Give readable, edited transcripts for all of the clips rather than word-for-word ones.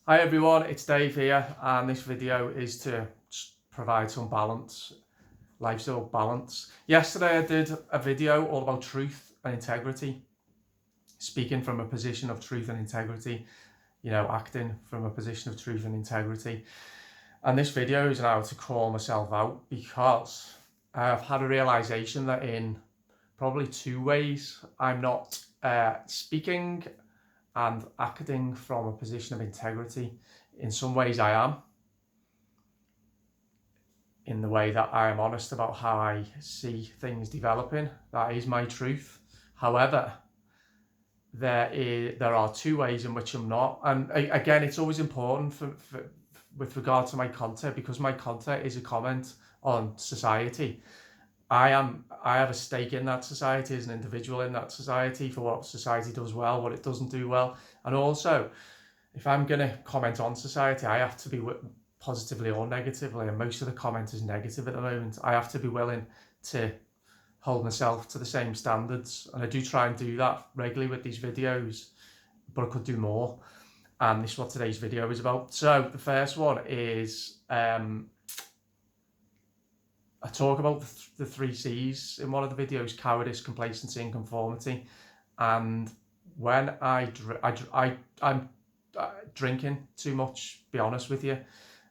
Hi everyone, it's Dave here, and this video is to provide some balance, lifestyle balance. Yesterday I did a video all about truth and integrity, speaking from a position of truth and integrity, acting from a position of truth and integrity. And this video is now to call myself out because I've had a realization that in probably two ways I'm not speaking and acting from a position of integrity. In some ways I am, in the way that I am honest about how I see things developing. That is my truth. However, there are two ways in which I'm not. And again, it's always important with regard to my content, because my content is a comment on society. I have a stake in that society as an individual in that society, for what society does well, what it doesn't do well. And also, if I'm going to comment on society, I have to be positively or negatively, and most of the comment is negative at the moment. I have to be willing to hold myself to the same standards, and I do try and do that regularly with these videos, but I could do more, and this is what today's video is about. So the first one is I talk about the three C's in one of the videos: cowardice, complacency, and conformity. And when I'm drinking too much, be honest with you,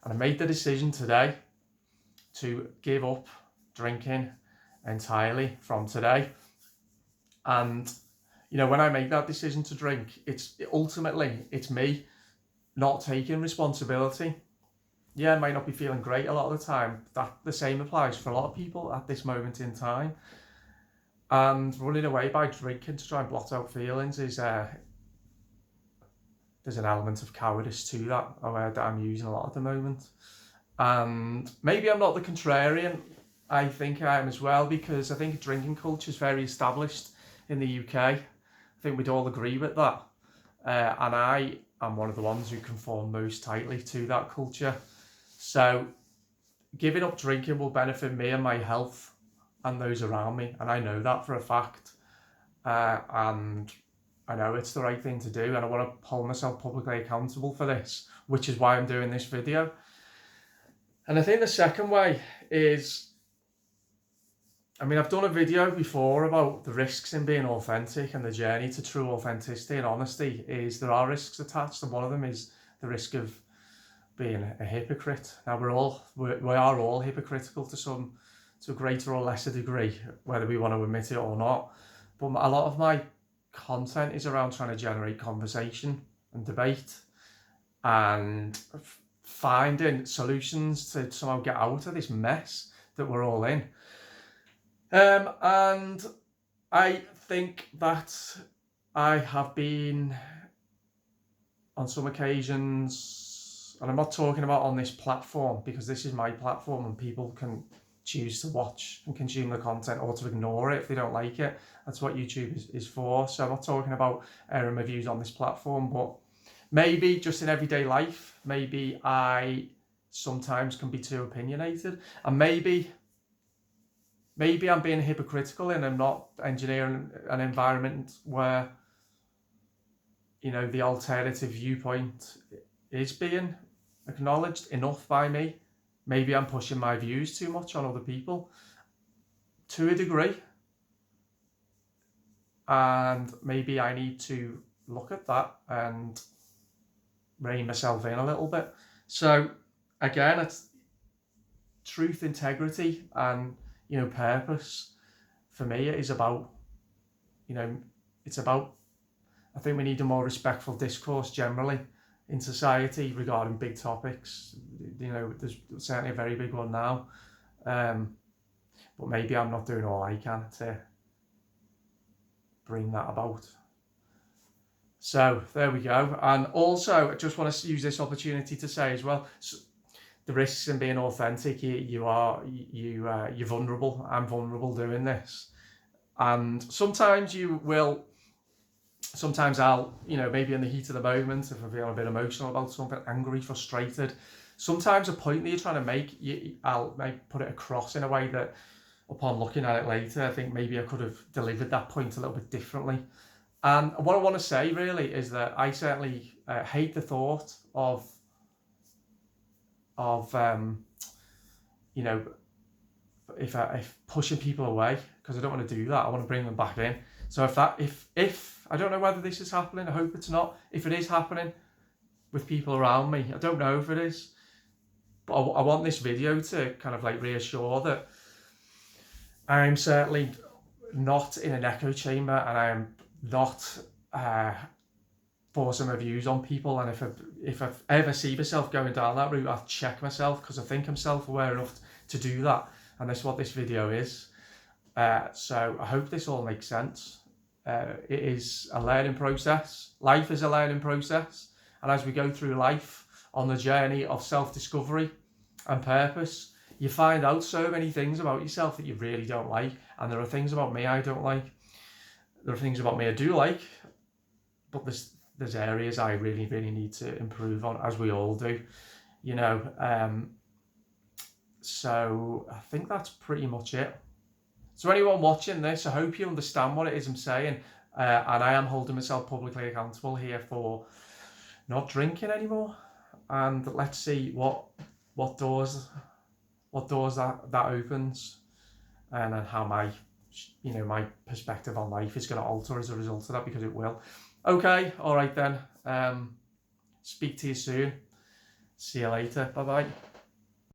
and I made the decision today to give up drinking entirely from today. And when I make that decision to drink, it's me not taking responsibility. Yeah, I might not be feeling great a lot of the time. That the same applies for a lot of people at this moment in time. And running away by drinking to try and blot out feelings is there's an element of cowardice to that, a word that I'm using a lot at the moment. And maybe I'm not the contrarian. I think I am as well, because I think drinking culture is very established in the UK. I think we'd all agree with that. And I am one of the ones who conform most tightly to that culture. So giving up drinking will benefit me and my health and those around me. And I know that for a fact. And I know it's the right thing to do. And I want to hold myself publicly accountable for this, which is why I'm doing this video. And I think the second way is, I've done a video before about the risks in being authentic, and the journey to true authenticity and honesty is there are risks attached, and one of them is the risk of being a hypocrite. Now we are all hypocritical to a greater or lesser degree, whether we want to admit it or not. But a lot of my content is around trying to generate conversation and debate and finding solutions to somehow get out of this mess that we're all in. And I think that I have been, on some occasions, and I'm not talking about on this platform, because this is my platform and people can choose to watch and consume the content or to ignore it if they don't like it. That's what YouTube is for. So I'm not talking about airing my views on this platform, but maybe just in everyday life, maybe I sometimes can be too opinionated, and maybe I'm being hypocritical and I'm not engineering an environment where, the alternative viewpoint is being acknowledged enough by me. Maybe I'm pushing my views too much on other people to a degree. And maybe I need to look at that and rein myself in a little bit. So again, it's truth, integrity, and purpose. For me, it is about, I think we need a more respectful discourse generally in society regarding big topics. There's certainly a very big one now. But maybe I'm not doing all I can to bring that about. So there we go. And also, I just want to use this opportunity to say as well, the risks in being authentic. You're vulnerable. I'm vulnerable doing this, and sometimes I'll, maybe in the heat of the moment, if I'm feeling a bit emotional about something, angry, frustrated, sometimes a point that you're trying to make, I'll put it across in a way that, upon looking at it later, I think maybe I could have delivered that point a little bit differently. And what I want to say really is that I certainly hate the thought of you know, if pushing people away, because I don't want to do that. I want to bring them back in. So if I don't know whether this is happening, I hope it's not. If it is happening with people around me, I don't know if it is, but I want this video to kind of like reassure that I'm certainly not in an echo chamber, and I am not forcing my views on people. And if I ever see myself going down that route, I'll check myself, because I think I'm self-aware enough to do that, and that's what this video is. So I hope this all makes sense. It is a learning process. Life is a learning process, and as we go through life on the journey of self-discovery and purpose, you find out so many things about yourself that you really don't like, and there are things about me I don't like. There are things about me I do like, but there's areas I really need to improve on, as we all do, you know. So I think that's pretty much it. So anyone watching this, I hope you understand what it is I'm saying, and I am holding myself publicly accountable here for not drinking anymore. And let's see what doors that opens, and then how my perspective on life is going to alter as a result of that, because it will. Okay, all right then. Speak to you soon. See you later. Bye bye.